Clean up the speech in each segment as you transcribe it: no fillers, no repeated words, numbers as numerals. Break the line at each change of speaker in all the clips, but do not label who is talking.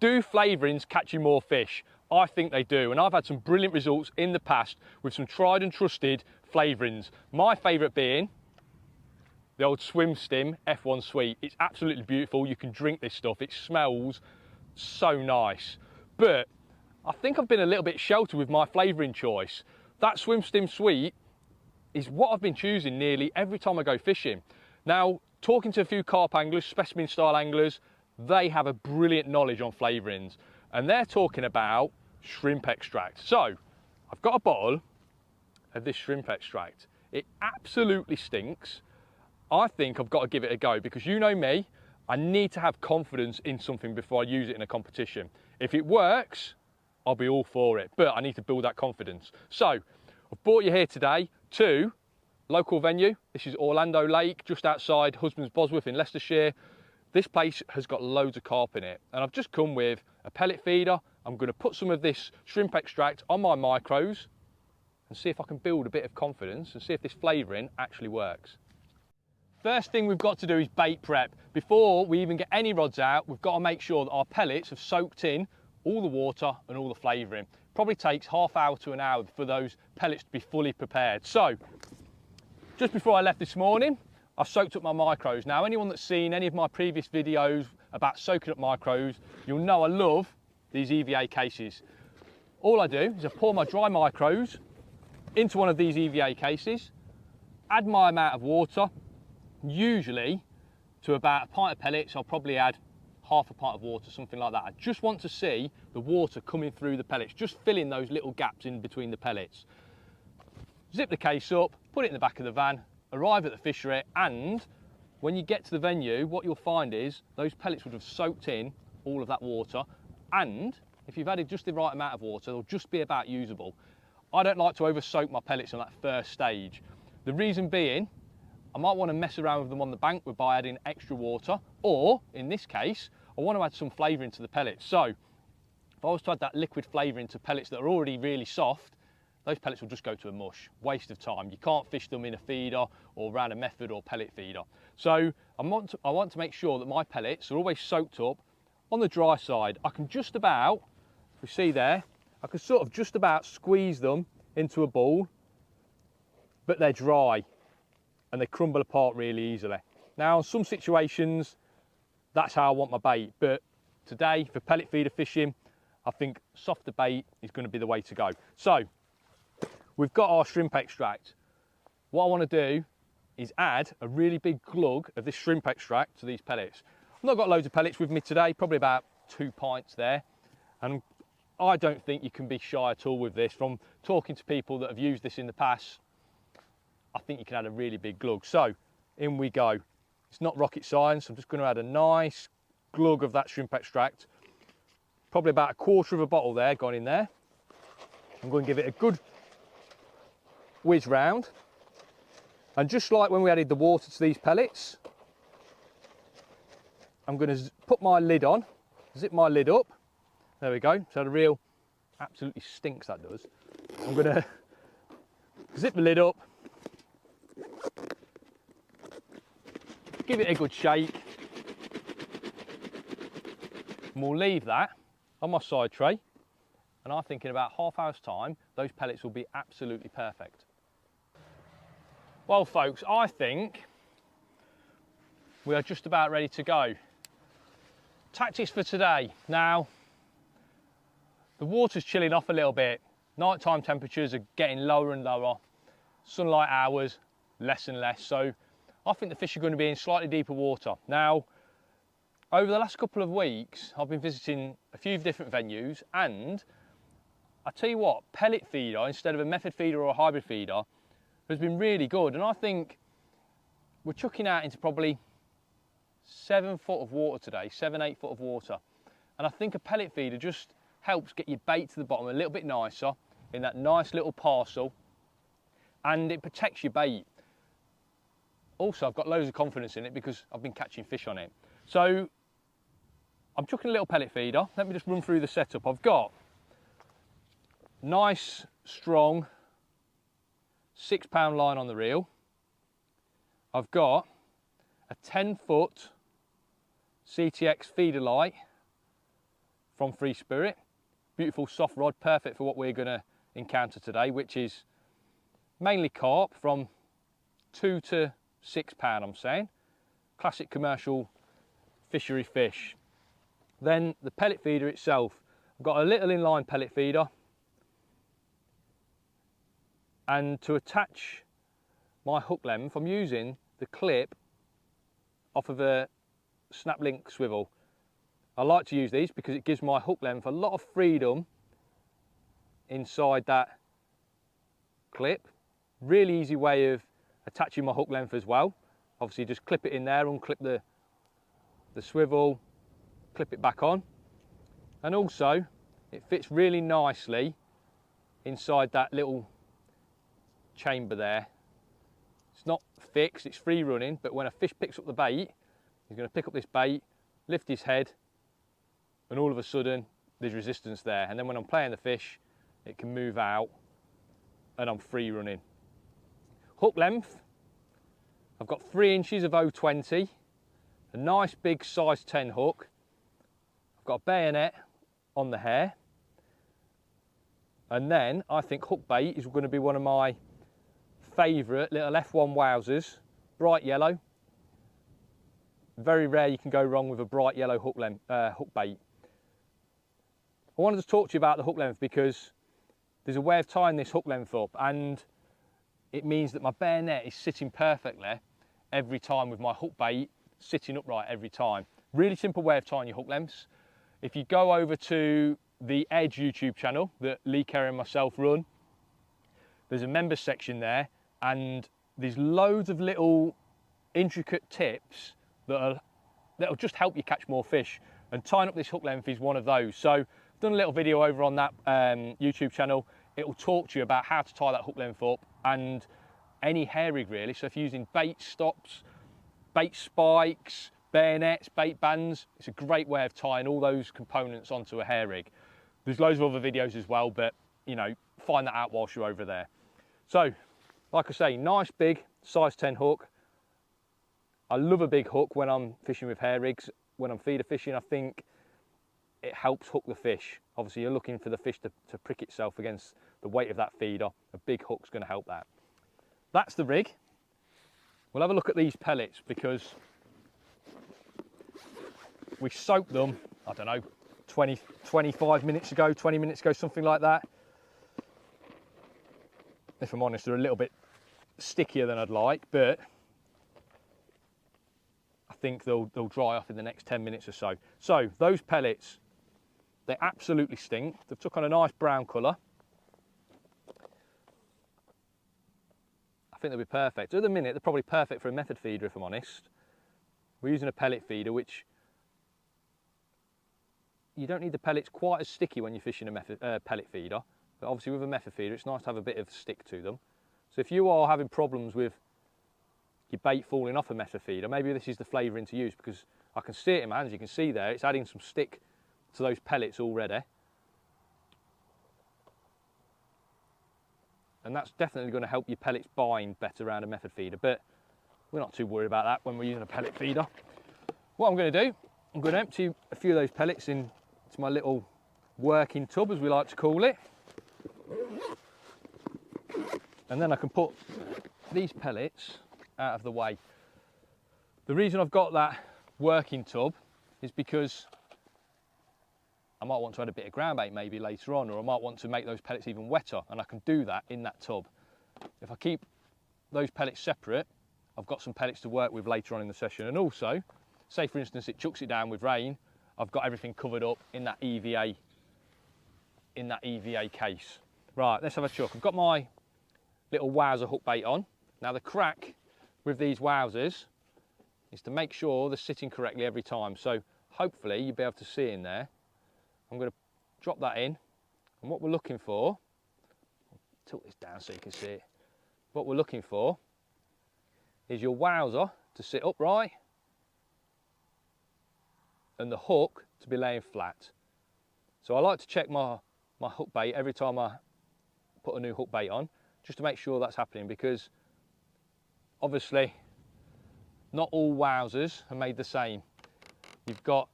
Do flavourings catch you more fish? I think they do, and I've had some brilliant results in the past with some tried and trusted flavourings. My favourite being the old Swim Stim F1 Sweet. It's absolutely beautiful. You can drink this stuff. It smells so nice. But I think I've been a little bit sheltered with my flavouring choice. That Swim Stim Sweet is what I've been choosing nearly every time I go fishing. Now, talking to a few carp anglers, specimen style anglers, they have a brilliant knowledge on flavourings, and they're talking about shrimp extract. So I've got a bottle of this shrimp extract. It absolutely stinks. I think I've got to give it a go, because you know me, I need to have confidence in something before I use it in a competition. If it works, I'll be all for it, but I need to build that confidence. So I've brought you here today to local venue. This is Orlando Lake, just outside Husbands Bosworth in Leicestershire. This place has got loads of carp in it, and I've just come with a pellet feeder. I'm going to put some of this shrimp extract on my micros and see if I can build a bit of confidence and see if this flavouring actually works. First thing we've got to do is bait prep. Before we even get any rods out, we've got to make sure that our pellets have soaked in all the water and all the flavouring. Probably takes half hour to an hour for those pellets to be fully prepared. So, just before I left this morning, I soaked up my micros. Now, anyone that's seen any of my previous videos about soaking up micros, you'll know I love these EVA cases. All I do is I pour my dry micros into one of these EVA cases, add my amount of water, usually to about a pint of pellets. I'll probably add half a pint of water, something like that. I just want to see the water coming through the pellets, just filling those little gaps in between the pellets. Zip the case up, put it in the back of the van, arrive at the fishery, and when you get to the venue, what you'll find is those pellets would have soaked in all of that water, and if you've added just the right amount of water, they'll just be about usable. I don't like to over soak my pellets on that first stage. The reason being, I might want to mess around with them on the bank by adding extra water, or in this case, I want to add some flavour into the pellets. So if I was to add that liquid flavour into pellets that are already really soft, those pellets will just go to a mush. Waste of time. You can't fish them in a feeder or around a method or pellet feeder. So I want to make sure that my pellets are always soaked up on the dry side. I can just about, if we see there, I can sort of just about squeeze them into a ball, but they're dry and they crumble apart really easily. Now, in some situations, that's how I want my bait, but today for pellet feeder fishing, I think softer bait is going to be the way to go. So we've got our shrimp extract. What I want to do is add a really big glug of this shrimp extract to these pellets. I've not got loads of pellets with me today, probably about 2 pints there, and I don't think you can be shy at all with this. From talking to people that have used this in the past, I think you can add a really big glug. So in we go. It's not rocket science. I'm just going to add a nice glug of that shrimp extract. Probably about 1/4 of a bottle there gone in there. I'm going to give it a good whiz round. And just like when we added the water to these pellets, I'm going to put my lid on, zip my lid up. There we go. So the reel absolutely stinks, that does. I'm going to zip the lid up, give it a good shake, and we'll leave that on my side tray. And I think in about half hour's time, those pellets will be absolutely perfect. Well, folks, I think we are just about ready to go. Tactics for today. Now, the water's chilling off a little bit. Nighttime temperatures are getting lower and lower. Sunlight hours, less and less. So I think the fish are going to be in slightly deeper water. Now, over the last couple of weeks, I've been visiting a few different venues, and I tell you what, pellet feeder instead of a method feeder or a hybrid feeder has been really good. And I think we're chucking out into probably 7 foot of water today, 7, 8 foot of water. And I think a pellet feeder just helps get your bait to the bottom a little bit nicer in that nice little parcel, and it protects your bait. Also, I've got loads of confidence in it because I've been catching fish on it. So I'm chucking a little pellet feeder. Let me just run through the setup. I've got nice, strong 6-pound line on the reel. I've got a 10 foot CTX feeder light from Free Spirit. Beautiful soft rod, perfect for what we're going to encounter today, which is mainly carp from 2 to 6 pound, I'm saying. Classic commercial fishery fish. Then the pellet feeder itself. I've got a little inline pellet feeder. And to attach my hook length, I'm using the clip off of a snap link swivel. I like to use these because it gives my hook length a lot of freedom inside that clip. Really easy way of attaching my hook length as well. Obviously just clip it in there, unclip the swivel, clip it back on. And also it fits really nicely inside that little chamber there. It's not fixed, it's free running, but when a fish picks up the bait, he's going to pick up this bait, lift his head, and all of a sudden there's resistance there. And then when I'm playing the fish, it can move out and I'm free running. Hook length, I've got 3 inches of 020, a nice big size 10 hook. I've got a bayonet on the hair. And then I think hook bait is going to be one of my favourite little F1 wowsers, bright yellow. Very rare you can go wrong with a bright yellow hook bait. I wanted to talk to you about the hook length because there's a way of tying this hook length up, and it means that my bayonet is sitting perfectly every time with my hook bait sitting upright every time. Really simple way of tying your hook lengths. If you go over to the Edge YouTube channel that Lee Kerry and myself run, there's a members section there, and there's loads of little intricate tips that'll just help you catch more fish, and tying up this hook length is one of those. So I've done a little video over on that YouTube channel. It will talk to you about how to tie that hook length up, and any hair rig really. So if you're using bait stops, bait spikes, bayonets, bait bands, it's a great way of tying all those components onto a hair rig. There's loads of other videos as well, but you know, find that out whilst you're over there. So like I say, nice big size 10 hook. I love a big hook when I'm fishing with hair rigs. When I'm feeder fishing, I think it helps hook the fish. Obviously you're looking for the fish to prick itself against the weight of that feeder. A big hook's going to help that. That's the rig. We'll have a look at these pellets because we soaked them, I don't know, 25 minutes ago, 20 minutes ago, something like that. If I'm honest, they're a little bit stickier than I'd like, but I think they'll dry off in the next 10 minutes or so. So those pellets, they absolutely stink. They've took on a nice brown colour. I think they'll be perfect. At the minute, they're probably perfect for a method feeder, if I'm honest. We're using a pellet feeder, which you don't need the pellets quite as sticky when you're fishing a pellet feeder. But obviously with a method feeder, it's nice to have a bit of stick to them. So if you are having problems with your bait falling off a method feeder, maybe this is the flavouring to use, because I can see it in my hands, you can see there, it's adding some stick to those pellets already. And that's definitely going to help your pellets bind better around a method feeder, but we're not too worried about that when we're using a pellet feeder. What I'm going to do, I'm going to empty a few of those pellets into my little working tub, as we like to call it. And then I can put these pellets out of the way. The reason I've got that working tub is because I might want to add a bit of ground bait maybe later on, or I might want to make those pellets even wetter, and I can do that in that tub. If I keep those pellets separate, I've got some pellets to work with later on in the session. And also, say for instance it chucks it down with rain, I've got everything covered up in that EVA case. Right, let's have a chuck. I've got my little wowser hook bait on. Now the crack with these wowsers is to make sure they're sitting correctly every time. So hopefully you'll be able to see in there. I'm going to drop that in, and what we're looking for, I'll tilt this down so you can see it. What we're looking for is your wowser to sit upright and the hook to be laying flat. So I like to check my hook bait every time I put a new hook bait on, just to make sure that's happening, because obviously not all wowsers are made the same. You've got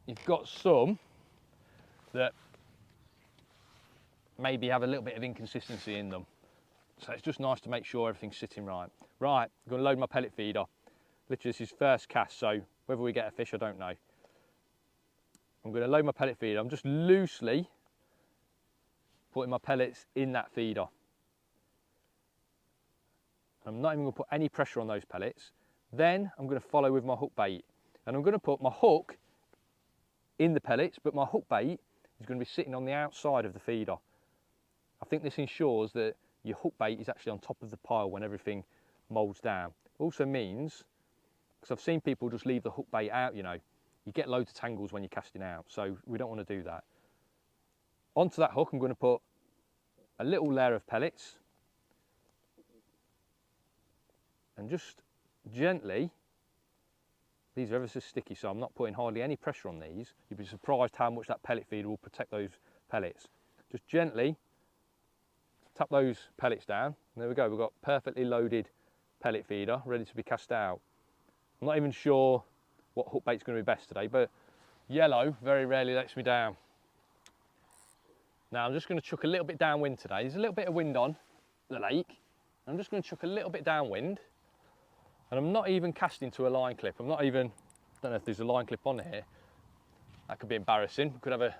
you've got some that maybe have a little bit of inconsistency in them. So it's just nice to make sure everything's sitting right. Right, I'm going to load my pellet feeder. Literally this is first cast, so whether we get a fish I don't know. I'm going to load my pellet feeder. I'm just loosely putting my pellets in that feeder. I'm not even going to put any pressure on those pellets. Then I'm going to follow with my hook bait. And I'm going to put my hook in the pellets, but my hook bait is going to be sitting on the outside of the feeder. I think this ensures that your hook bait is actually on top of the pile when everything moulds down. It also means, because I've seen people just leave the hook bait out, you know, you get loads of tangles when you're casting out, so we don't want to do that. Onto that hook I'm going to put a little layer of pellets and just gently, these are ever so sticky, so I'm not putting hardly any pressure on these. You'd be surprised how much that pellet feeder will protect those pellets. Just gently tap those pellets down. And there we go, we've got perfectly loaded pellet feeder ready to be cast out. I'm not even sure what hook bait's going to be best today, but yellow very rarely lets me down. Now I'm just going to chuck a little bit downwind today. There's a little bit of wind on the lake. I'm just going to chuck a little bit downwind, and I'm not even casting to a line clip. I'm not even, I don't know if there's a line clip on here. That could be embarrassing. We could have a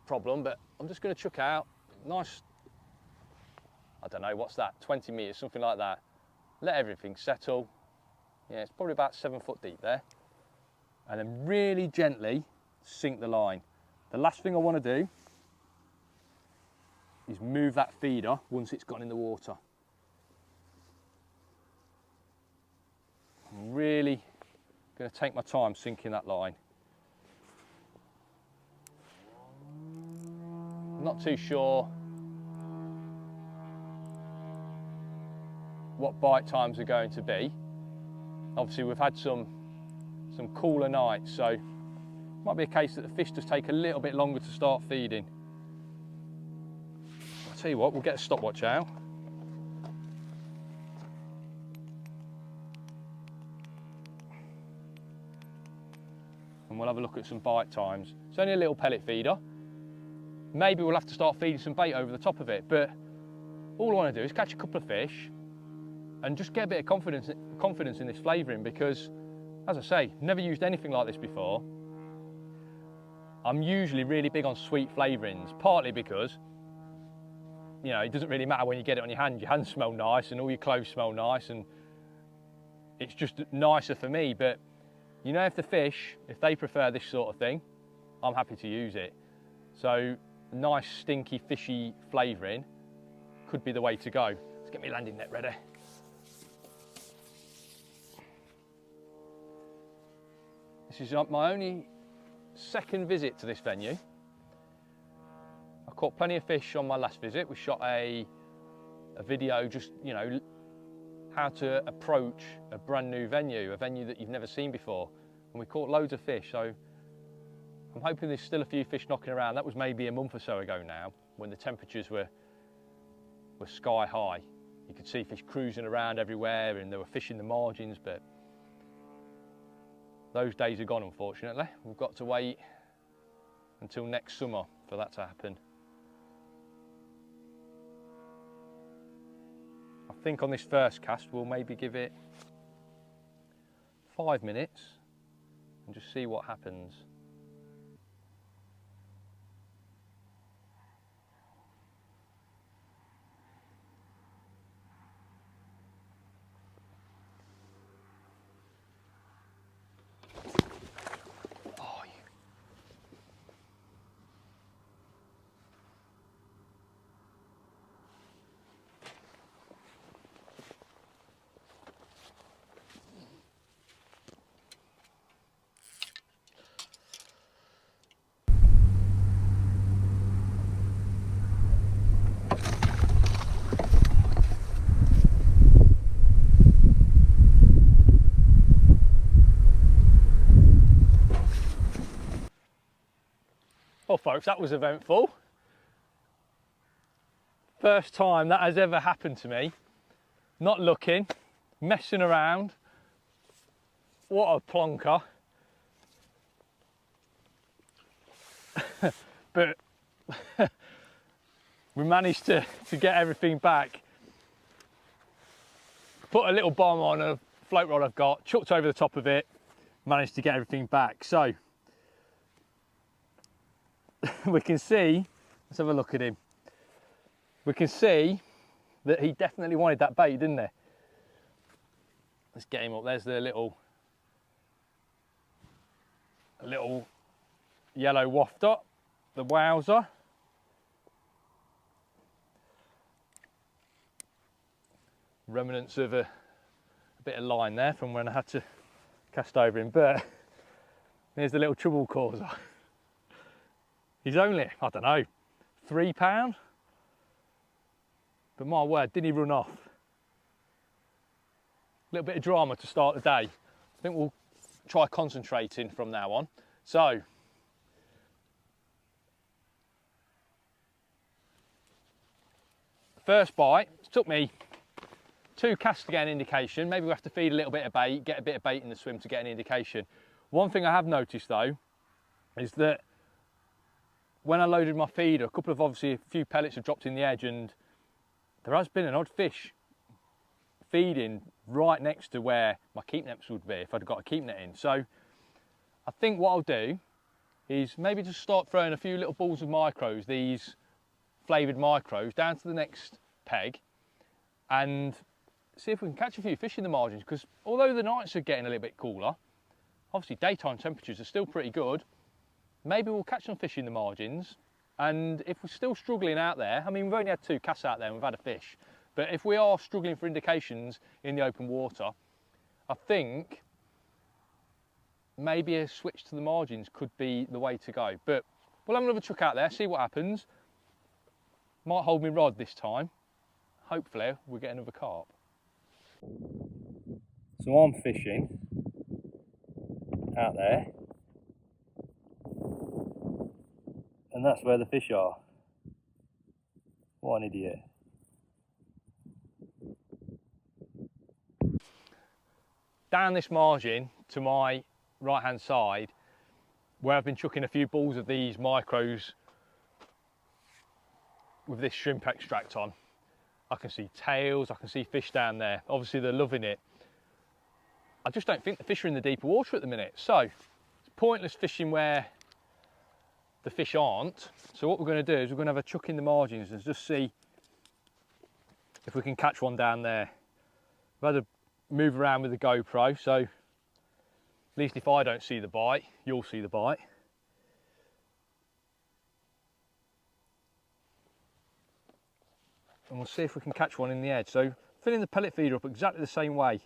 problem, but I'm just going to chuck out nice, I don't know, what's that, 20 metres, something like that. Let everything settle. Yeah, it's probably about 7 foot deep there. And then really gently sink the line. The last thing I want to do is move that feeder once it's gone in the water. I'm really going to take my time sinking that line. I'm not too sure what bite times are going to be. Obviously we've had some cooler nights, so it might be a case that the fish just take a little bit longer to start feeding. I'll tell you what, we'll get a stopwatch out. And we'll have a look at some bite times. It's only a little pellet feeder. Maybe we'll have to start feeding some bait over the top of it, but all I want to do is catch a couple of fish and just get a bit of confidence in this flavouring, because, as I say, never used anything like this before. I'm usually really big on sweet flavourings, partly because, you know, it doesn't really matter when you get it on your hands smell nice and all your clothes smell nice, and it's just nicer for me. But, you know, if the fish, if they prefer this sort of thing, I'm happy to use it. So, nice, stinky, fishy flavouring could be the way to go. Let's get my landing net ready. This is my only second visit to this venue. I caught plenty of fish on my last visit. We shot a video, just, you know, how to approach a brand new venue, a venue that you've never seen before. And we caught loads of fish, so I'm hoping there's still a few fish knocking around. That was maybe a month or so ago now, when the temperatures were sky high. You could see fish cruising around everywhere, and there were fish in the margins, but those days are gone, unfortunately. We've got to wait until next summer for that to happen. I think on this first cast we'll maybe give it 5 minutes and just see what happens. Well, folks, that was eventful. First time that has ever happened to me. Not looking, messing around. What a plonker. but we managed to get everything back. Put a little bomb on a float rod I've got, chucked over the top of it, managed to get everything back. So we can see, let's have a look at him. We can see that he definitely wanted that bait, didn't he? Let's get him up. There's the little yellow wafter, the wowser. Remnants of a bit of line there from when I had to cast over him, but here's the little trouble causer. He's only, I don't know, £3, but my word, didn't he run off? A little bit of drama to start the day. I think we'll try concentrating from now on. So, first bite, it took me 2 casts to get an indication. Maybe we have to feed a little bit of bait, get a bit of bait in the swim to get an indication. One thing I have noticed though, is that when I loaded my feeder, obviously a few pellets have dropped in the edge, and there has been an odd fish feeding right next to where my keep nets would be if I'd got a keep net in. So I think what I'll do is maybe just start throwing a few little balls of micros, these flavoured micros, down to the next peg, and see if we can catch a few fish in the margins, because although the nights are getting a little bit cooler, obviously daytime temperatures are still pretty good. Maybe we'll catch some fish in the margins, and if we're still struggling out there, I mean, we've only had 2 casts out there and we've had a fish, but if we are struggling for indications in the open water, I think maybe a switch to the margins could be the way to go. But we'll have another chuck out there, see what happens. Might hold me rod this time. Hopefully we'll get another carp. So I'm fishing out there, and that's where the fish are. What an idiot. Down this margin to my right hand side, where I've been chucking a few balls of these micros with this shrimp extract on, I can see tails, I can see fish down there. Obviously they're loving it. I just don't think the fish are in the deeper water at the minute. So it's pointless fishing where the fish aren't. So what we're going to do is we're going to have a chuck in the margins and just see if we can catch one down there. I've had to move around with the GoPro, so at least if I don't see the bite, you'll see the bite. And we'll see if we can catch one in the edge. So filling the pellet feeder up exactly the same way.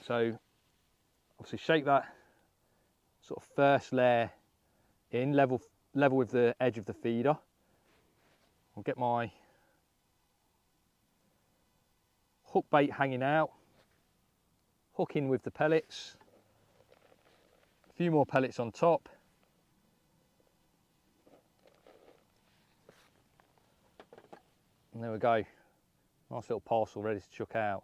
So obviously shake that sort of first layer in, level with the edge of the feeder. I'll get my hook bait hanging out, hook in with the pellets, a few more pellets on top. And there we go, nice little parcel ready to chuck out.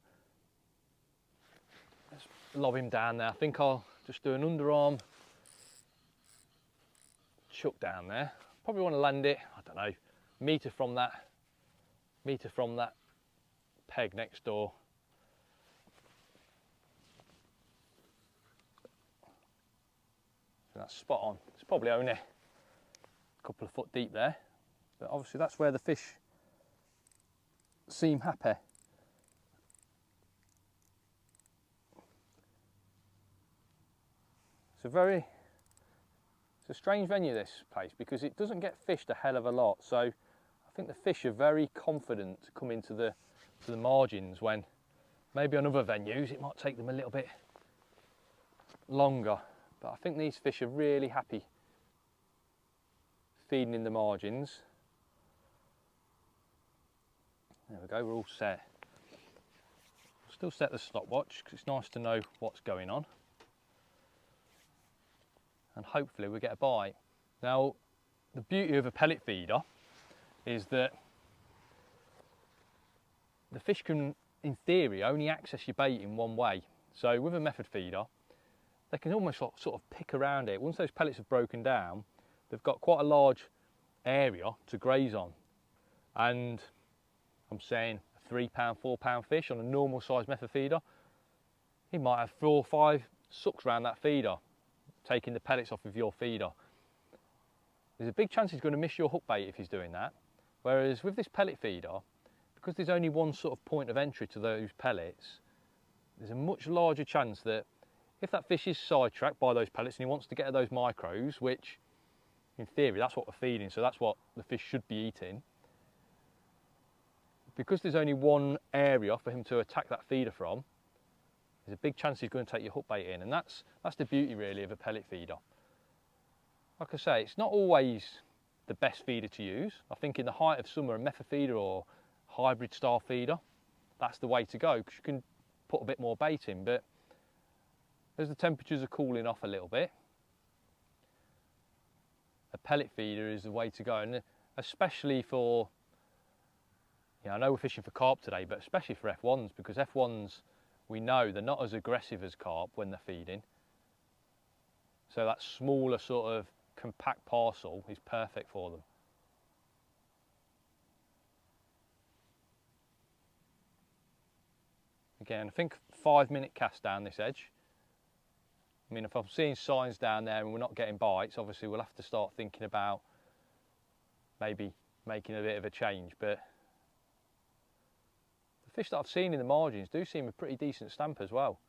Let's lob him down there. I think I'll just do an underarm chuck down there. Probably want to land it, I don't know, metre from that peg next door. So that's spot on. It's probably only a couple of foot deep there, but obviously that's where the fish seem happy. It's a strange venue, this place, because it doesn't get fished a hell of a lot. So I think the fish are very confident to come into the margins, when maybe on other venues it might take them a little bit longer. But I think these fish are really happy feeding in the margins. There we go, we're all set. Still set the stopwatch because it's nice to know what's going on. And hopefully we get a bite. Now, the beauty of a pellet feeder is that the fish can, in theory, only access your bait in one way. So with a method feeder, they can almost sort of pick around it. Once those pellets have broken down, they've got quite a large area to graze on. And I'm saying a £3, £4 fish on a normal size method feeder, he might have 4 or 5 sucks around that feeder, taking the pellets off of your feeder. There's a big chance he's going to miss your hook bait if he's doing that. Whereas with this pellet feeder, because there's only one sort of point of entry to those pellets, there's a much larger chance that if that fish is sidetracked by those pellets and he wants to get at those micros, which in theory that's what we're feeding, so that's what the fish should be eating, because there's only one area for him to attack that feeder from, there's a big chance he's going to take your hook bait in, and that's the beauty really of a pellet feeder. Like I say, it's not always the best feeder to use. I think in the height of summer, a method feeder or hybrid style feeder, that's the way to go, because you can put a bit more bait in. But as the temperatures are cooling off a little bit, a pellet feeder is the way to go, and especially for, you know, I know we're fishing for carp today, but especially for F1s, because F1s, we know they're not as aggressive as carp when they're feeding. So that smaller sort of compact parcel is perfect for them. Again, I think 5-minute cast down this edge. I mean, if I'm seeing signs down there and we're not getting bites, obviously we'll have to start thinking about maybe making a bit of a change. But the fish that I've seen in the margins do seem a pretty decent stamp as well.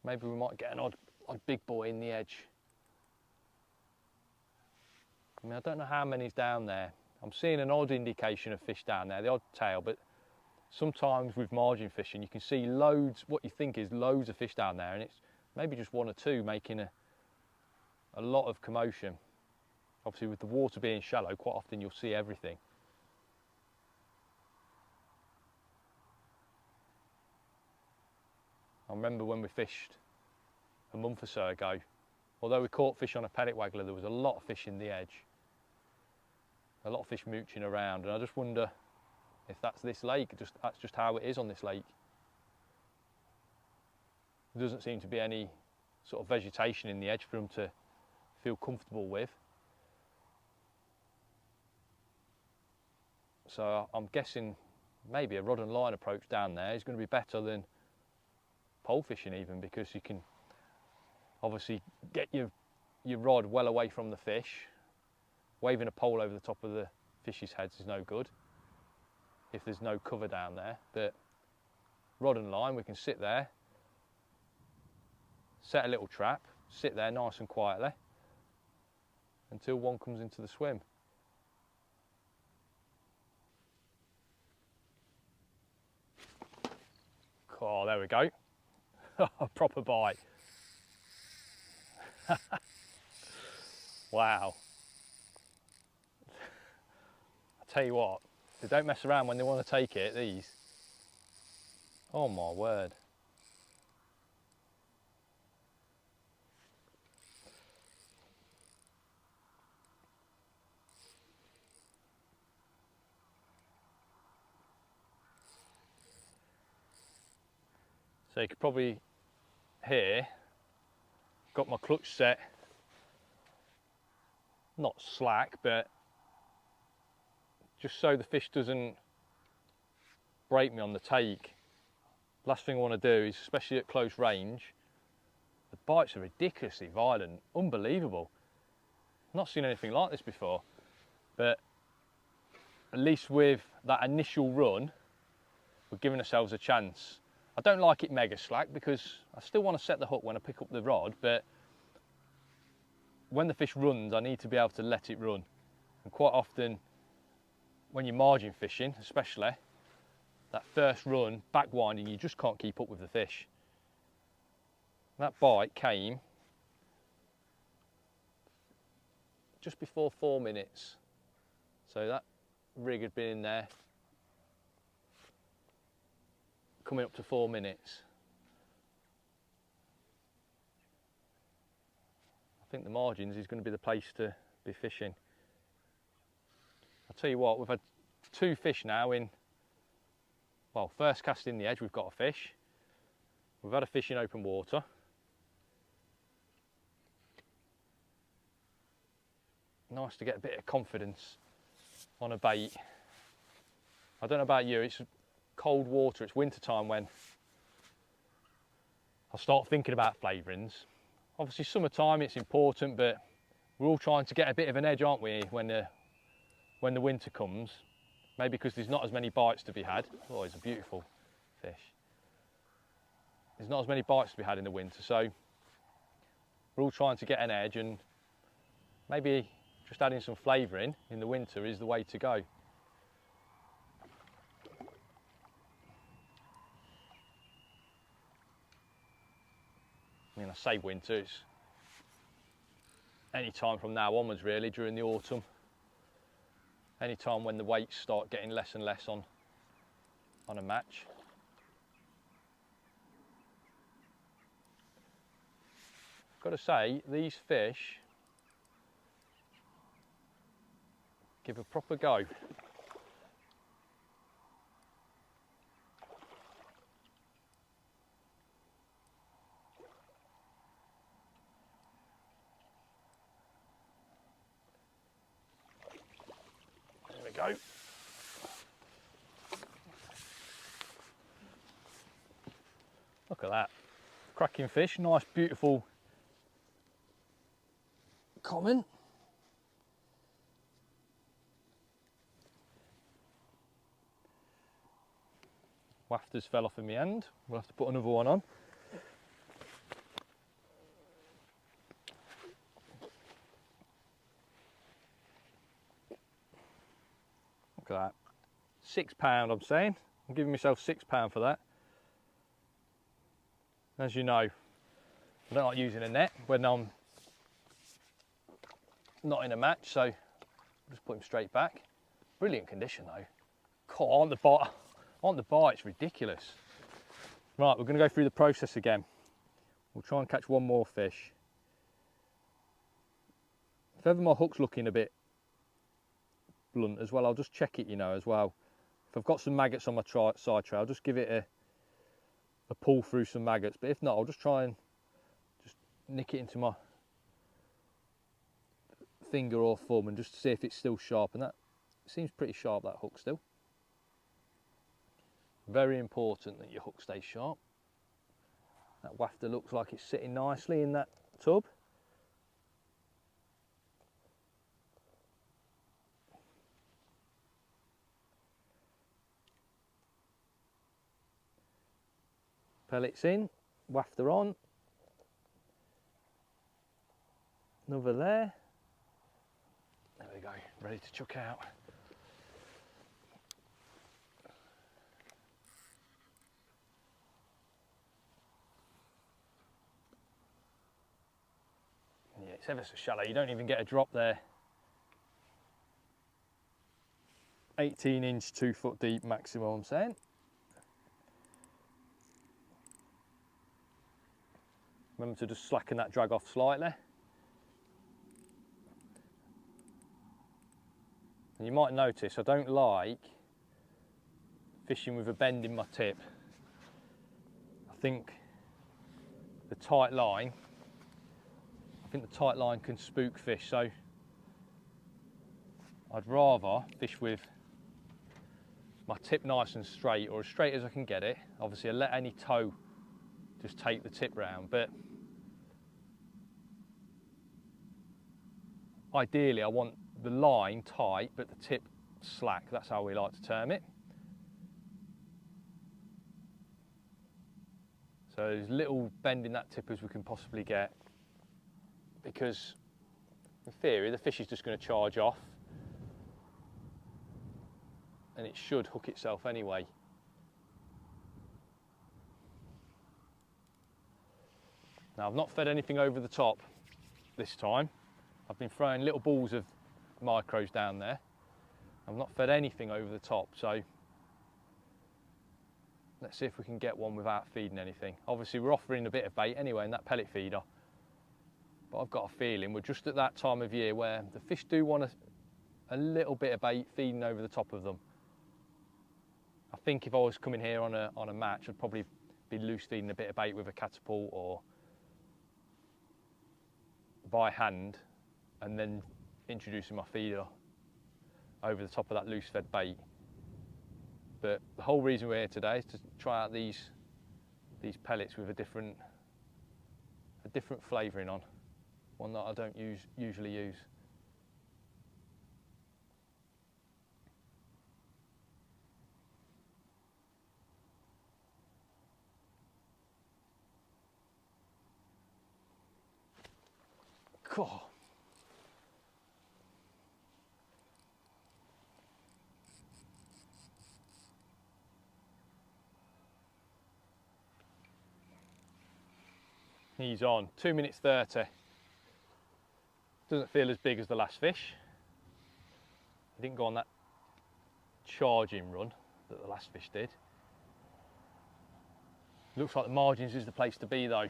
Maybe we might get an odd big boy in the edge. I mean, I don't know how many's down there. I'm seeing an odd indication of fish down there, the odd tail, but sometimes with margin fishing you can see loads, what you think is loads of fish down there, and it's maybe just 1 or 2 making a lot of commotion. Obviously with the water being shallow, quite often you'll see everything. I remember when we fished a month or so ago, although we caught fish on a pellet waggler, there was a lot of fish in the edge. A lot of fish mooching around, and I just wonder if that's this lake, that's just how it is on this lake. There doesn't seem to be any sort of vegetation in the edge for them to feel comfortable with. So I'm guessing maybe a rod and line approach down there is going to be better than pole fishing even, because you can obviously get your rod well away from the fish. Waving a pole over the top of the fish's heads is no good if there's no cover down there. But rod and line, we can sit there, set a little trap, sit there nice and quietly until one comes into the swim. Oh, there we go. A proper bite. Wow. I tell you what, they don't mess around when they want to take it, these. Oh my word. So you could probably hear, got my clutch set, not slack, but just so the fish doesn't break me on the take. Last thing I want to do is, especially at close range, the bites are ridiculously violent, unbelievable. I've not seen anything like this before, but at least with that initial run, we're giving ourselves a chance. I don't like it mega slack because I still want to set the hook when I pick up the rod, but when the fish runs, I need to be able to let it run. And quite often, when you're margin fishing, especially, that first run, back winding, you just can't keep up with the fish. That bite came just before 4 minutes. So that rig had been in there coming up to 4 minutes. I think the margins is going to be the place to be fishing. I'll tell you what, we've had 2 fish now in well, first cast in the edge, we've got a fish. We've had a fish in open water. Nice to get a bit of confidence on a bait. I don't know about you, it's cold water, it's winter time when I'll start thinking about flavourings. Obviously summertime it's important, but we're all trying to get a bit of an edge, aren't we, when the winter comes. Maybe because there's not as many bites to be had. Oh, it's a beautiful fish. There's not as many bites to be had in the winter, so we're all trying to get an edge, and maybe just adding some flavour in the winter is the way to go. I mean, I say winter, it's any time from now onwards really, during the autumn. Any time when the weights start getting less and less on a match. I've got to say, these fish give a proper go. There we go. Look at that. Cracking fish, nice, beautiful common. Wafters fell off in my hand. We'll have to put another one on. Look at that. £6, I'm saying. I'm giving myself £6 for that. As you know, I don't like using a net when I'm not in a match, so I'll just put him straight back. Brilliant condition though. God, on the bites, ridiculous. Right, we're going to go through the process again. We'll try and catch one more fish. If ever my hook's looking a bit blunt as well, I'll just check it, you know, as well. If I've got some maggots on my side tray, I'll just give it a pull through some maggots. But if not, I'll just try and just nick it into my finger or thumb and just see if it's still sharp. And that seems pretty sharp, that hook still. Very important that your hook stays sharp. That wafter looks like it's sitting nicely in that tub. Pellets in, wafter on. Another there. There we go, ready to chuck out. Yeah, it's ever so shallow, you don't even get a drop there. 18-inch, 2 foot deep maximum, I'm saying. Remember to just slacken that drag off slightly. And you might notice I don't like fishing with a bend in my tip. I think the tight line can spook fish, so I'd rather fish with my tip nice and straight, or as straight as I can get it. Obviously I let any toe just take the tip round, but ideally I want the line tight but the tip slack. That's how we like to term it. So as little bend in that tip as we can possibly get, because in theory the fish is just going to charge off and it should hook itself anyway. Now I've not fed anything over the top this time. I've been throwing little balls of micros down there. I've not fed anything over the top, so let's see if we can get one without feeding anything. Obviously we're offering a bit of bait anyway in that pellet feeder, but I've got a feeling we're just at that time of year where the fish do want a little bit of bait feeding over the top of them. I think if I was coming here on a match, I'd probably be loose feeding a bit of bait with a catapult or by hand, and then introducing my feeder over the top of that loose fed bait. But the whole reason we're here today is to try out these pellets with a different flavouring on, one that I don't usually use. God. He's on, 2 minutes 30. Doesn't feel as big as the last fish. He didn't go on that charging run that the last fish did. Looks like the margins is the place to be though.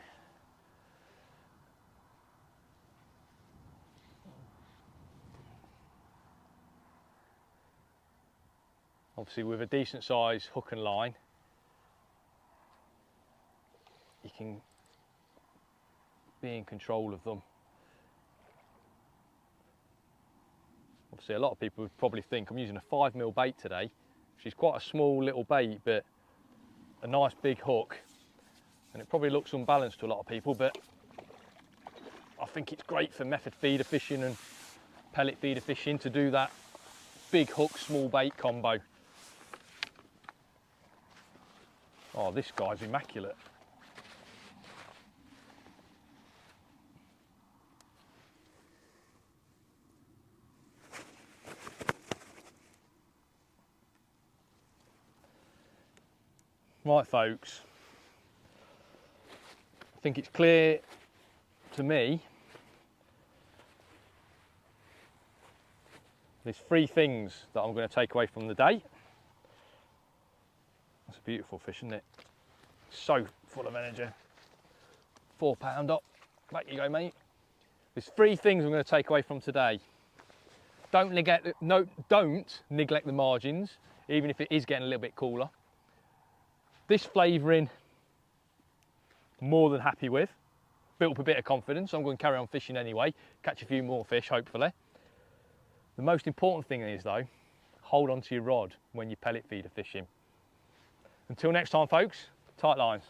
Obviously with a decent size hook and line, you can be in control of them. Obviously a lot of people would probably think I'm using a 5mm bait today, which is quite a small little bait, but a nice big hook. And it probably looks unbalanced to a lot of people, but I think it's great for method feeder fishing and pellet feeder fishing to do that big hook, small bait combo. Oh, this guy's immaculate. Right folks, I think it's clear to me there's 3 things that I'm going to take away from the day. That's a beautiful fish, isn't it? So full of energy. 4-pounder. Back you go, mate. There's 3 things I'm going to take away from today. Don't neglect the margins, even if it is getting a little bit cooler. This flavouring, more than happy with. Built up a bit of confidence. I'm going to carry on fishing anyway. Catch a few more fish, hopefully. The most important thing is though, hold on to your rod when you pellet feeder fishing. Until next time folks, tight lines.